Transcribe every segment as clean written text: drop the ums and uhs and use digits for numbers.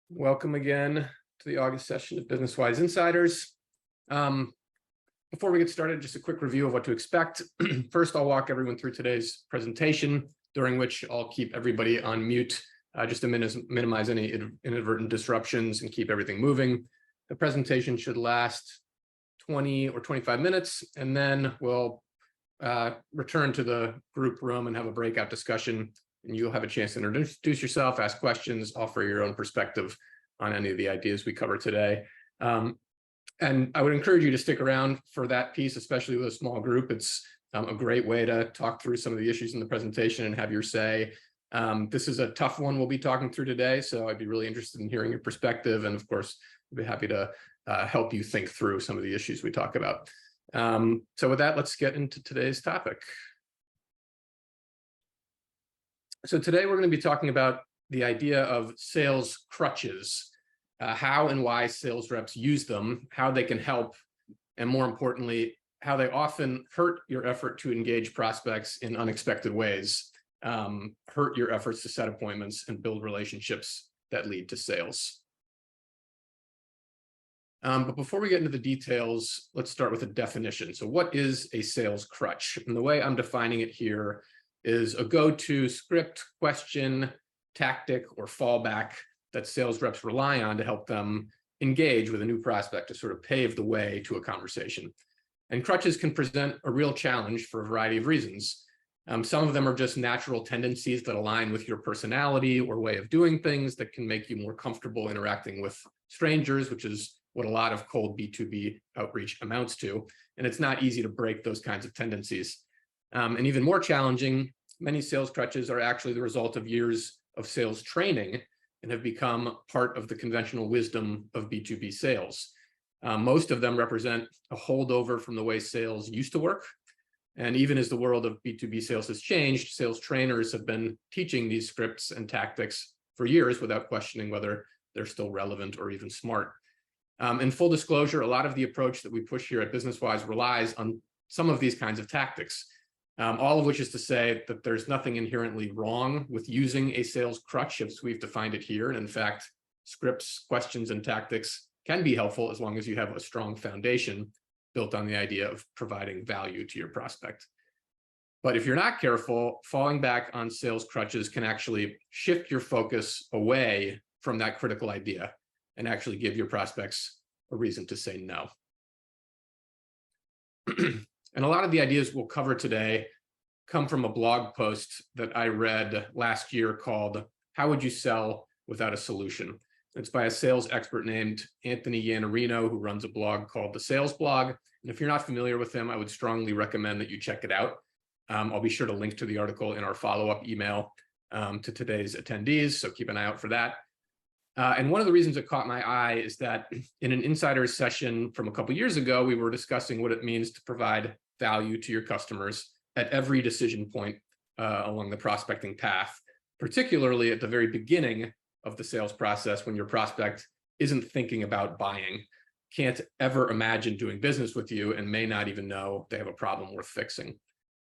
Welcome again to the August session of Business Wise Insiders. Before we get started, just a quick review of what to expect. First, I'll walk everyone through today's presentation, during which I'll keep everybody on mute just to minimize any inadvertent disruptions and keep everything moving. The presentation should last 20 or 25 minutes, and then we'll return to the group room and have a breakout discussion. And you'll have a chance to introduce yourself, ask questions, offer your own perspective on any of the ideas we cover today. And I would encourage you to stick around for that piece, especially with a small group. It's a great way to talk through some of the issues in the presentation and have your say. This is a tough one we'll be talking through today, so I'd be really interested in hearing your perspective. And of course, I'd be happy to help you think through some of the issues we talk about. So with that, let's get into today's topic. So today we're going to be talking about the idea of sales crutches, how and why sales reps use them, how they can help, and more importantly, how they often hurt your effort to engage prospects in unexpected ways, hurt your efforts to set appointments and build relationships that lead to sales. But before we get into the details, let's start with a definition. So what is a sales crutch? And the way I'm defining it here is a go-to script, question, tactic, or fallback that sales reps rely on to help them engage with a new prospect to sort of pave the way to a conversation. And crutches can present a real challenge for a variety of reasons. Some of them are just natural tendencies that align with your personality or way of doing things that can make you more comfortable interacting with strangers, which is what a lot of cold B2B outreach amounts to. And it's not easy to break those kinds of tendencies. And even more challenging, many sales crutches are actually the result of years of sales training and have become part of the conventional wisdom of B2B sales. Most of them represent a holdover from the way sales used to work. And even as the world of B2B sales has changed, sales trainers have been teaching these scripts and tactics for years without questioning whether they're still relevant or even smart. In full disclosure, a lot of the approach that we push here at BusinessWise relies on some of these kinds of tactics. All of which is to say that there's nothing inherently wrong with using a sales crutch as we've defined it here. And in fact, scripts, questions, and tactics can be helpful as long as you have a strong foundation built on the idea of providing value to your prospect. But if you're not careful, falling back on sales crutches can actually shift your focus away from that critical idea and actually give your prospects a reason to say no. And a lot of the ideas we'll cover today come from a blog post that I read last year called "How Would You Sell Without a Solution?" It's by a sales expert named Anthony Iannarino, who runs a blog called The Sales Blog. And if you're not familiar with him, I would strongly recommend that you check it out. I'll be sure to link to the article in our follow-up email to today's attendees, so keep an eye out for that. And one of the reasons it caught my eye is that in an insider's session from a couple years ago, we were discussing what it means to provide value to your customers at every decision point along the prospecting path, particularly at the very beginning of the sales process when your prospect isn't thinking about buying, can't ever imagine doing business with you, and may not even know they have a problem worth fixing.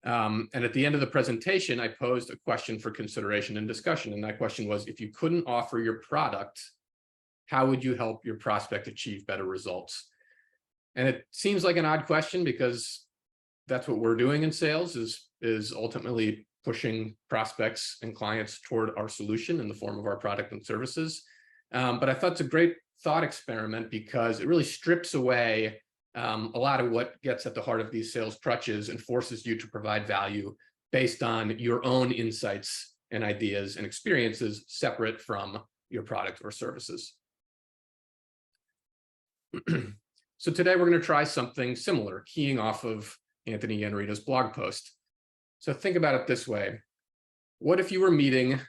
And at the end of the presentation, I posed a question for consideration and discussion. And that question was, if you couldn't offer your product, how would you help your prospect achieve better results? And it seems like an odd question because that's what we're doing in sales is ultimately pushing prospects and clients toward our solution in the form of our product and services. But I thought it's a great thought experiment because it really strips away a lot of what gets at the heart of these sales crutches and forces you to provide value based on your own insights and ideas and experiences separate from your product or services. So today we're going to try something similar, keying off of Anthony Iannarino's blog post. So think about it this way. What if you were meeting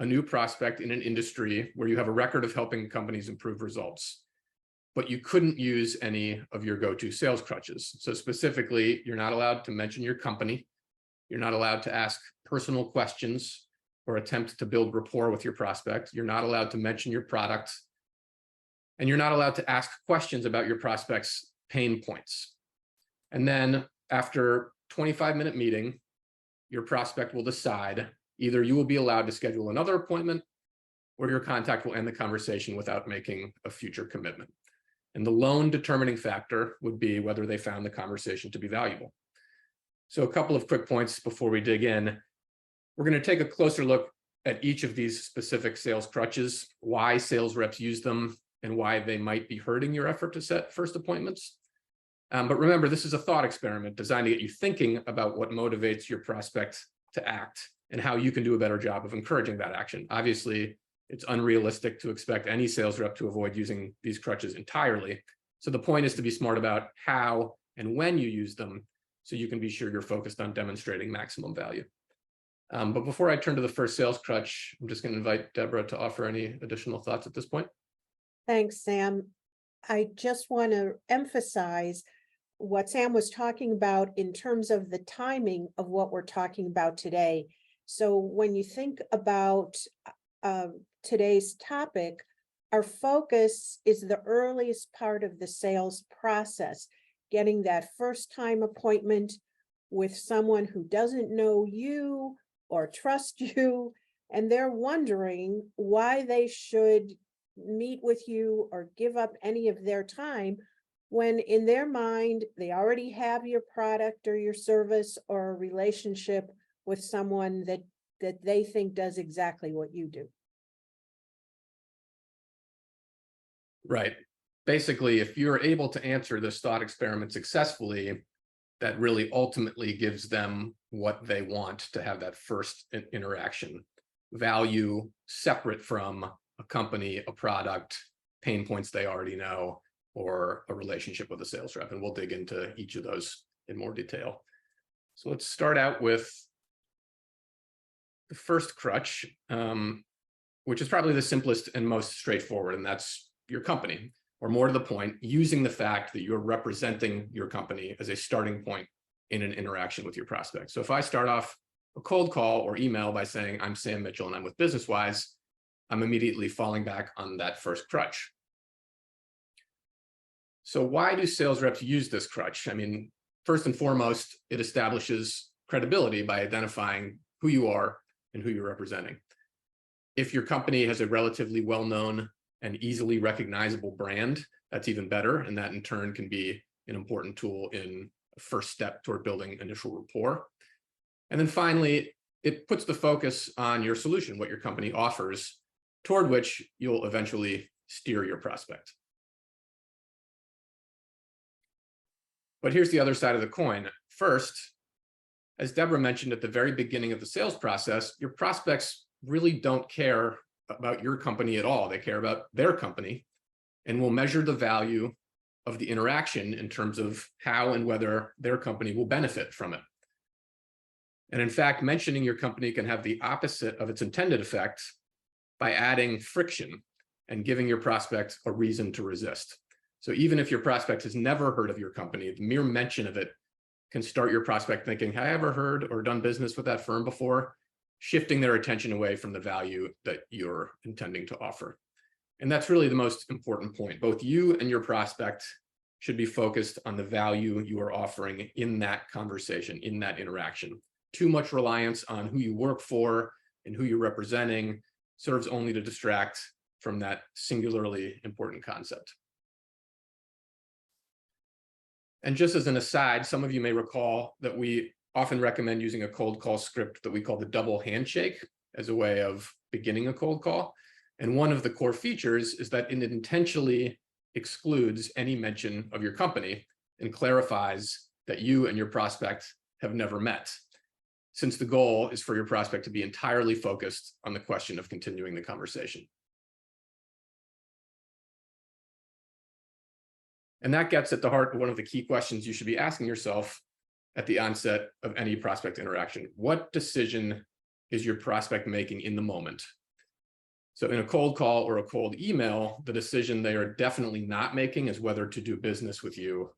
a new prospect in an industry where you have a record of helping companies improve results, but you couldn't use any of your go-to sales crutches? So specifically, you're not allowed to mention your company. You're not allowed to ask personal questions or attempt to build rapport with your prospect. You're not allowed to mention your product. And you're not allowed to ask questions about your prospect's pain points. And then after 25-minute meeting, your prospect will decide either you will be allowed to schedule another appointment or your contact will end the conversation without making a future commitment. And the lone determining factor would be whether they found the conversation to be valuable. So a couple of quick points before we dig in. We're going to take a closer look at each of these specific sales crutches, why sales reps use them, and why they might be hurting your effort to set first appointments. But remember, this is a thought experiment designed to get you thinking about what motivates your prospect to act and how you can do a better job of encouraging that action. Obviously, it's unrealistic to expect any sales rep to avoid using these crutches entirely. So the point is to be smart about how and when you use them so you can be sure you're focused on demonstrating maximum value. But before I turn to the first sales crutch, I'm just going to invite Deborah to offer any additional thoughts at this point. Thanks, Sam. I just want to emphasize what Sam was talking about in terms of the timing of what we're talking about today. So when you think about today's topic, our focus is the earliest part of the sales process, getting that first time appointment with someone who doesn't know you or trust you, and they're wondering why they should meet with you or give up any of their time when in their mind they already have your product or your service or a relationship with someone that they think does exactly what you do. Right. Basically, if you're able to answer this thought experiment successfully, that really ultimately gives them what they want to have that first interaction. Value separate from a company, a product, pain points they already know, or a relationship with a sales rep. And we'll dig into each of those in more detail. So let's start out with the first crutch, which is probably the simplest and most straightforward, and that's your company, or more to the point, using the fact that you're representing your company as a starting point in an interaction with your prospect. So if I start off a cold call or email by saying, I'm Sam Mitchell and I'm with BusinessWise, I'm immediately falling back on that first crutch. So why do sales reps use this crutch? I mean, first and foremost, it establishes credibility by identifying who you are and who you're representing. If your company has a relatively well-known and easily recognizable brand, that's even better. And that in turn can be an important tool in a first step toward building initial rapport. And then finally, it puts the focus on your solution, what your company offers, toward which you'll eventually steer your prospect. But here's the other side of the coin. First, as Deborah mentioned at the very beginning of the sales process, your prospects really don't care about your company at all. They care about their company and will measure the value of the interaction in terms of how and whether their company will benefit from it. And in fact, mentioning your company can have the opposite of its intended effect by adding friction and giving your prospect a reason to resist. So even if your prospect has never heard of your company, the mere mention of it can start your prospect thinking, have I ever heard or done business with that firm before? Shifting their attention away from the value that you're intending to offer. And that's really the most important point. Both you and your prospect should be focused on the value you are offering in that conversation, in that interaction. Too much reliance on who you work for and who you're representing serves only to distract from that singularly important concept. And just as an aside, some of you may recall that we often recommend using a cold call script that we call the double handshake as a way of beginning a cold call. And one of the core features is that it intentionally excludes any mention of your company and clarifies that you and your prospect have never met, since the goal is for your prospect to be entirely focused on the question of continuing the conversation. And that gets at the heart of one of the key questions you should be asking yourself at the onset of any prospect interaction. What decision is your prospect making in the moment? So in a cold call or a cold email, the decision they are definitely not making is whether to do business with you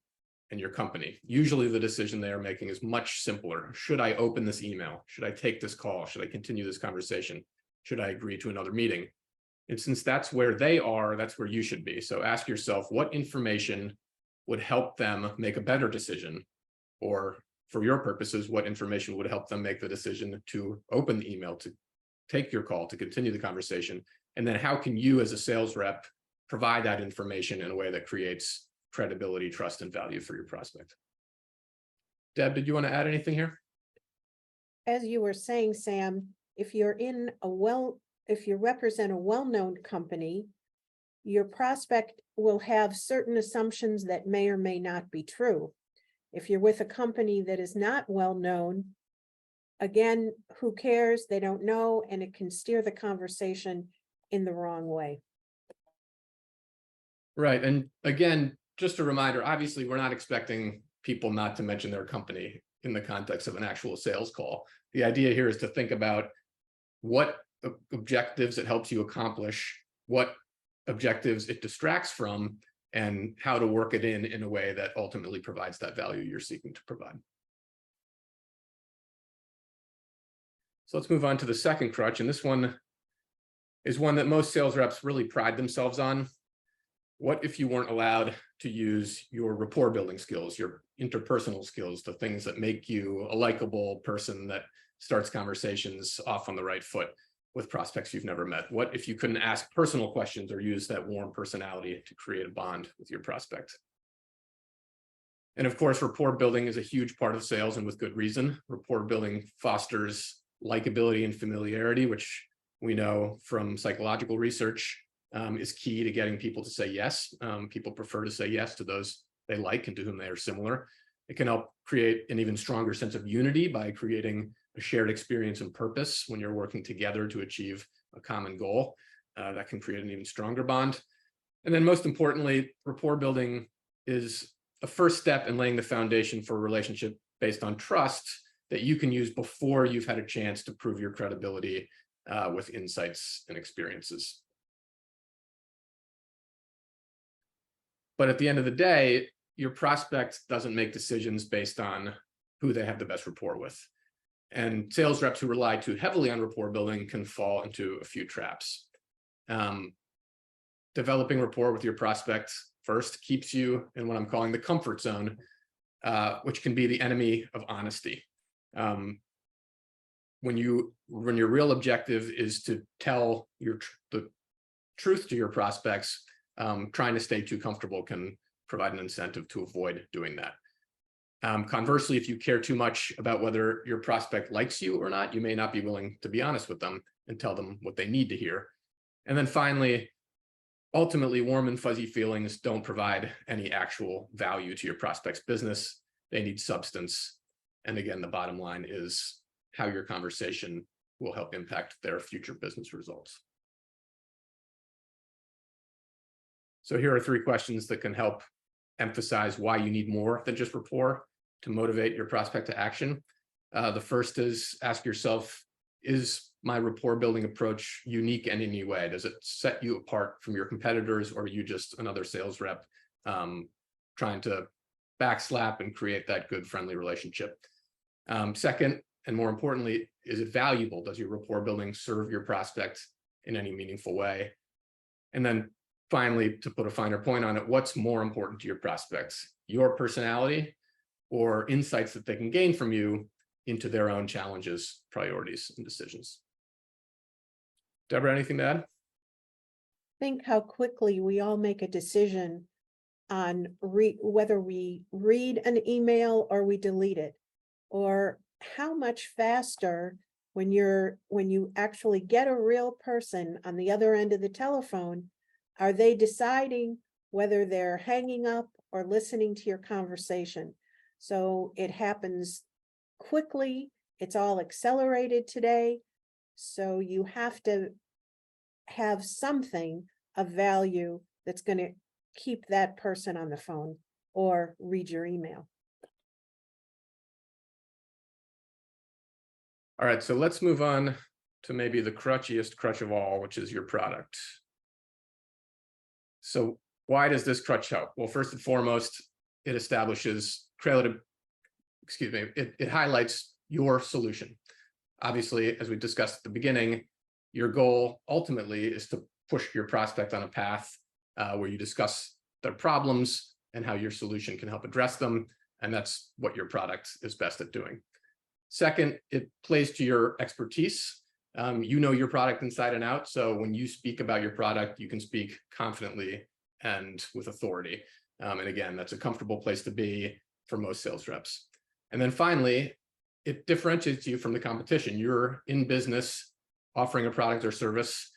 and your company. Usually the decision they are making is much simpler. Should I open this email? Should I take this call? Should I continue this conversation? Should I agree to another meeting? And since that's where they are, that's where you should be. So ask yourself, what information would help them make a better decision? Or for your purposes, what information would help them make the decision to open the email, to take your call, to continue the conversation, And then how can you as a sales rep provide that information in a way that creates credibility, trust, and value for your prospect? Deb, did you want to add anything here? As you were saying, Sam, if you represent a well-known company, your prospect will have certain assumptions that may or may not be true. If you're with a company that is not well-known, again, who cares? They don't know, and it can steer the conversation in the wrong way. Right. And again, just a reminder, obviously, we're not expecting people not to mention their company in the context of an actual sales call. The idea here is to think about what objectives it helps you accomplish, what objectives it distracts from, and how to work it in a way that ultimately provides that value you're seeking to provide. So let's move on to the second crutch. And this one is one that most sales reps really pride themselves on. What if you weren't allowed to use your rapport building skills, your interpersonal skills, the things that make you a likable person that starts conversations off on the right foot with prospects you've never met? What if you couldn't ask personal questions or use that warm personality to create a bond with your prospect? And of course, rapport building is a huge part of sales, and with good reason. Rapport building fosters likability and familiarity, which we know from psychological research is key to getting people to say yes. People prefer to say yes to those they like and to whom they are similar. It can help create an even stronger sense of unity by creating a shared experience and purpose when you're working together to achieve a common goal. That can create an even stronger bond. And then most importantly, rapport building is a first step in laying the foundation for a relationship based on trust that you can use before you've had a chance to prove your credibility with insights and experiences. But at the end of the day, your prospect doesn't make decisions based on who they have the best rapport with. And sales reps who rely too heavily on rapport building can fall into a few traps. Developing rapport with your prospect first keeps you in what I'm calling the comfort zone, which can be the enemy of honesty. When your real objective is to tell the truth to your prospects, trying to stay too comfortable can provide an incentive to avoid doing that. Conversely, if you care too much about whether your prospect likes you or not, you may not be willing to be honest with them and tell them what they need to hear. And then finally, ultimately, warm and fuzzy feelings don't provide any actual value to your prospect's business. They need substance. And again, the bottom line is how your conversation will help impact their future business results. So here are 3 questions that can help emphasize why you need more than just rapport to motivate your prospect to action. The first is ask yourself, is my rapport building approach unique in any way? Does it set you apart from your competitors, or are you just another sales rep trying to backslap and create that good friendly relationship? Second, and more importantly, is it valuable? Does your rapport building serve your prospect in any meaningful way? And then finally, to put a finer point on it, what's more important to your prospects, your personality or insights that they can gain from you into their own challenges, priorities, and decisions? Deborah, anything to add? Think how quickly we all make a decision on whether we read an email or we delete it, or how much faster when you actually get a real person on the other end of the telephone, are they deciding whether they're hanging up or listening to your conversation? So it happens quickly. It's all accelerated today. So you have to have something of value that's going to keep that person on the phone or read your email. All right, so let's move on to maybe the crutchiest crutch of all, which is your product. So why does this crutch help? Well, first and foremost, it establishes it highlights your solution. Obviously, as we discussed at the beginning, your goal ultimately is to push your prospect on a path where you discuss their problems and how your solution can help address them. And that's what your product is best at doing. Second, it plays to your expertise. You know your product inside and out. So when you speak about your product, you can speak confidently and with authority. And again, that's a comfortable place to be for most sales reps. And then finally, it differentiates you from the competition. You're in business offering a product or service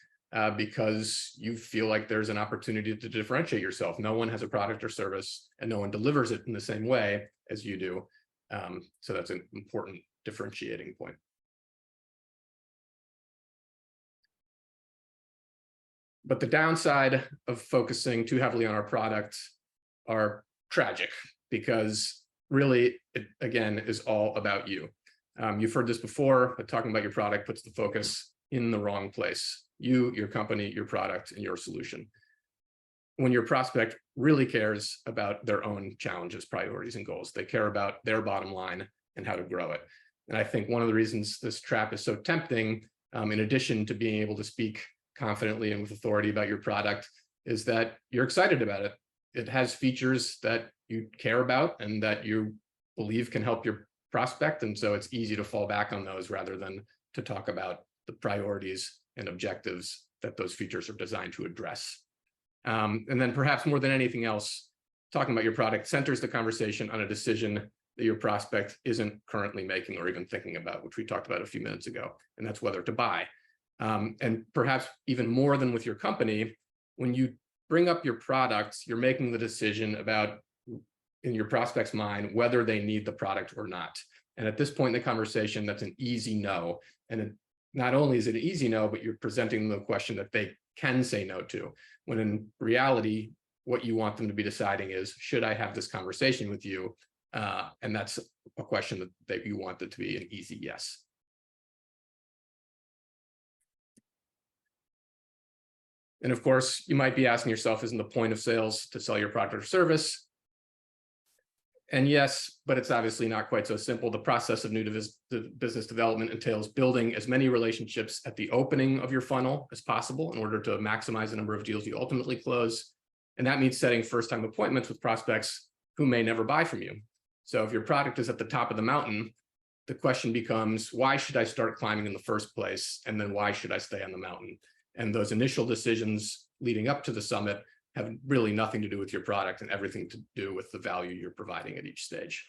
because you feel like there's an opportunity to differentiate yourself. No one has a product or service and no one delivers it in the same way as you do. So that's an important differentiating point. But the downside of focusing too heavily on our product are tragic, because really, it, again, is all about you. You've heard this before, but talking about your product puts the focus in the wrong place. You, your company, your product, and your solution. When your prospect really cares about their own challenges, priorities, and goals, they care about their bottom line and how to grow it. And I think one of the reasons this trap is so tempting, in addition to being able to speak confidently and with authority about your product, is that you're excited about it. It has features that you care about and that you believe can help your prospect. And so it's easy to fall back on those rather than to talk about the priorities and objectives that those features are designed to address. And then perhaps more than anything else, talking about your product centers the conversation on a decision that your prospect isn't currently making or even thinking about, which we talked about a few minutes ago, and that's whether to buy. And perhaps even more than with your company, when you bring up your products, you're making the decision about, in your prospect's mind, whether they need the product or not. And at this point in the conversation, that's an easy no. And not only is it an easy no, but you're presenting them a question that they can say no to, when in reality, what you want them to be deciding is, should I have this conversation with you? And that's a question that you want it to be an easy yes. And of course, you might be asking yourself, isn't the point of sales to sell your product or service? And yes, but it's obviously not quite so simple. The process of new business development entails building as many relationships at the opening of your funnel as possible in order to maximize the number of deals you ultimately close. And that means setting first-time appointments with prospects who may never buy from you. So if your product is at the top of the mountain, the question becomes, why should I start climbing in the first place? And then why should I stay on the mountain? And those initial decisions leading up to the summit have really nothing to do with your product and everything to do with the value you're providing at each stage.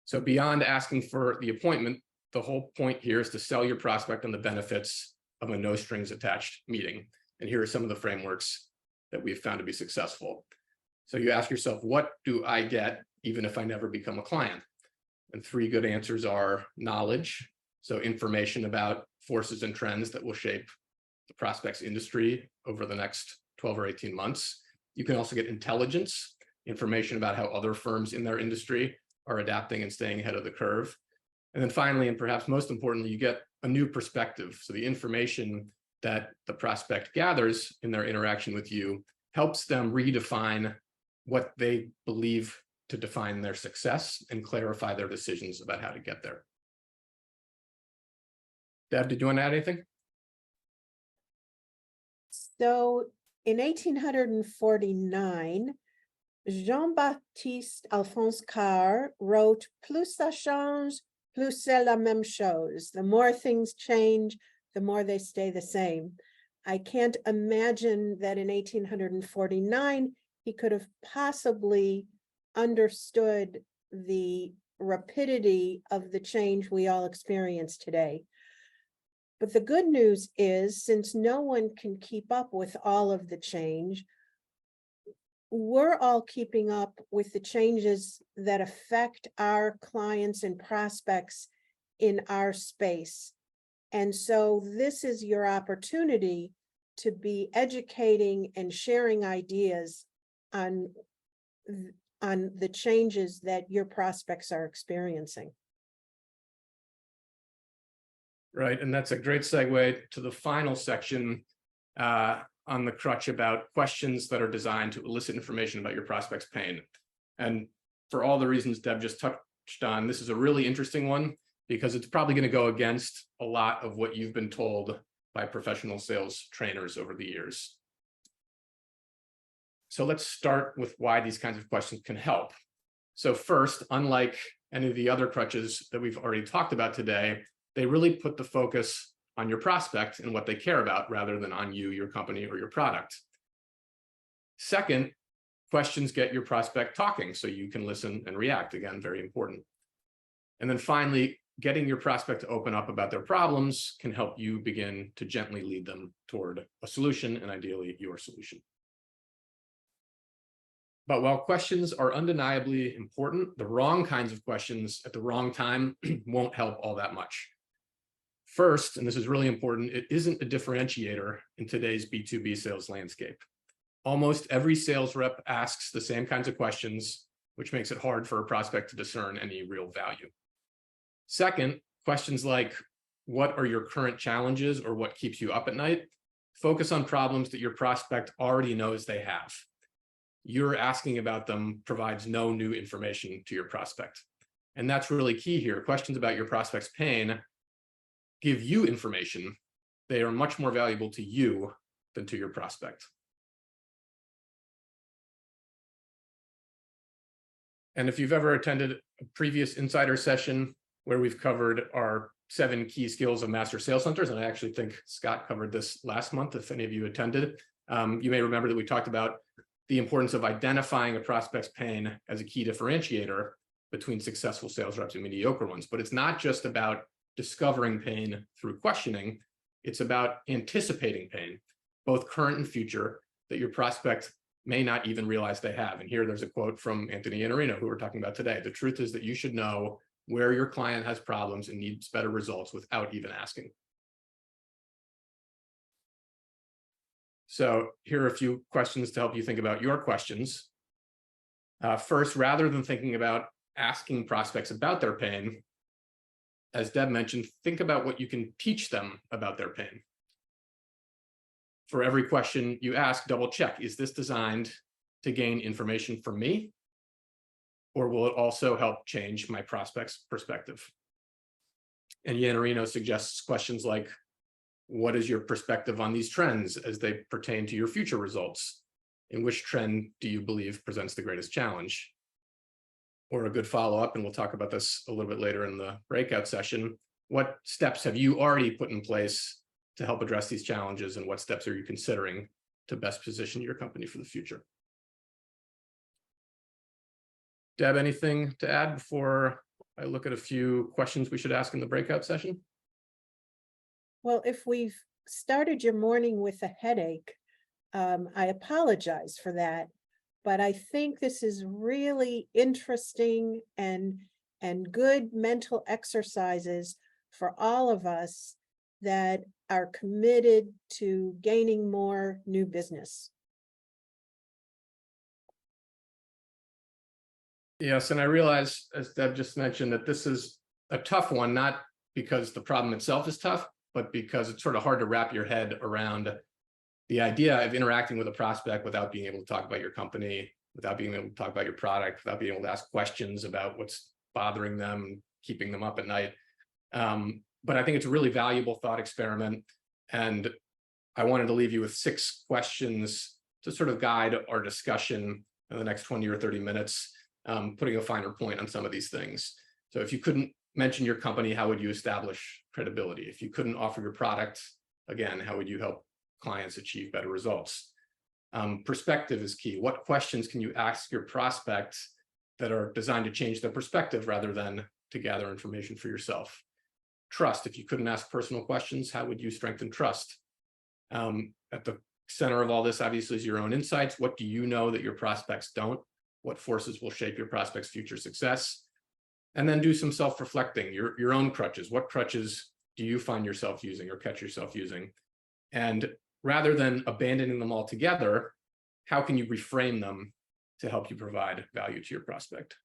So beyond asking for the appointment, the whole point here is to sell your prospect on the benefits of a no strings attached meeting. And here are some of the frameworks that we've found to be successful. So you ask yourself, what do I get even if I never become a client? And 3 good answers are knowledge, so information about forces and trends that will shape the prospect's industry over the next 12 or 18 months. You can also get intelligence, information about how other firms in their industry are adapting and staying ahead of the curve. And then finally, and perhaps most importantly, you get a new perspective. So the information that the prospect gathers in their interaction with you helps them redefine what they believe to define their success and clarify their decisions about how to get there. Deb, did you want to add anything? So in 1849, Jean-Baptiste Alphonse Carr wrote, "Plus ça change, plus c'est la même chose." The more things change, the more they stay the same. I can't imagine that in 1849, he could have possibly understood the rapidity of the change we all experience today. But the good news is, since no one can keep up with all of the change, we're all keeping up with the changes that affect our clients and prospects in our space. And so this is your opportunity to be educating and sharing ideas on the changes that your prospects are experiencing. Right, and that's a great segue to the final section on the crutch about questions that are designed to elicit information about your prospect's pain. And for all the reasons Deb just touched on, this is a really interesting one because it's probably going to go against a lot of what you've been told by professional sales trainers over the years. So let's start with why these kinds of questions can help. So first, unlike any of the other crutches that we've already talked about today, they really put the focus on your prospect and what they care about rather than on you, your company, or your product. Second, questions get your prospect talking so you can listen and react. Again, very important. And then finally, getting your prospect to open up about their problems can help you begin to gently lead them toward a solution, and ideally your solution. But while questions are undeniably important, the wrong kinds of questions at the wrong time won't help all that much. First, and this is really important, it isn't a differentiator in today's B2B sales landscape. Almost every sales rep asks the same kinds of questions, which makes it hard for a prospect to discern any real value. Second, questions like, what are your current challenges or what keeps you up at night? Focus on problems that your prospect already knows they have. You're asking about them provides no new information to your prospect. And that's really key here. Questions about your prospect's pain give you information. They are much more valuable to you than to your prospect. And if you've ever attended a previous insider session where we've covered our 7 key skills of master sales hunters, and I actually think Scott covered this last month, if any of you attended, you may remember that we talked about the importance of identifying a prospect's pain as a key differentiator between successful sales reps and mediocre ones. But it's not just about discovering pain through questioning, it's about anticipating pain, both current and future, that your prospect may not even realize they have. And here there's a quote from Anthony Iannarino, who we're talking about today. The truth is that you should know where your client has problems and needs better results without even asking. So here are a few questions to help you think about your questions. First, rather than thinking about asking prospects about their pain, as Deb mentioned, think about what you can teach them about their pain. For every question you ask, double check, is this designed to gain information from me? Or will it also help change my prospect's perspective? And Iannarino suggests questions like, what is your perspective on these trends as they pertain to your future results? In which trend do you believe presents the greatest challenge? Or a good follow-up, and we'll talk about this a little bit later in the breakout session, what steps have you already put in place to help address these challenges, and what steps are you considering to best position your company for the future? Deb, anything to add before I look at a few questions we should ask in the breakout session? Well, if we've started your morning with a headache, I apologize for that, but I think this is really interesting and good mental exercises for all of us that are committed to gaining more new business. Yes, and I realize, as Deb just mentioned, that this is a tough one, not because the problem itself is tough, but because it's sort of hard to wrap your head around the idea of interacting with a prospect without being able to talk about your company, without being able to talk about your product, without being able to ask questions about what's bothering them, keeping them up at night. But I think it's a really valuable thought experiment. And I wanted to leave you with 6 questions to sort of guide our discussion in the next 20 or 30 minutes, putting a finer point on some of these things. So if you couldn't mention your company, how would you establish credibility? If you couldn't offer your product, again, how would you help clients achieve better results? Perspective is key. What questions can you ask your prospect that are designed to change their perspective rather than to gather information for yourself? Trust. If you couldn't ask personal questions, how would you strengthen trust? At the center of all this, obviously, is your own insights. What do you know that your prospects don't? What forces will shape your prospect's future success? And then do some self-reflecting, your own crutches. What crutches do you find yourself using or catch yourself using? And rather than abandoning them altogether, how can you reframe them to help you provide value to your prospect?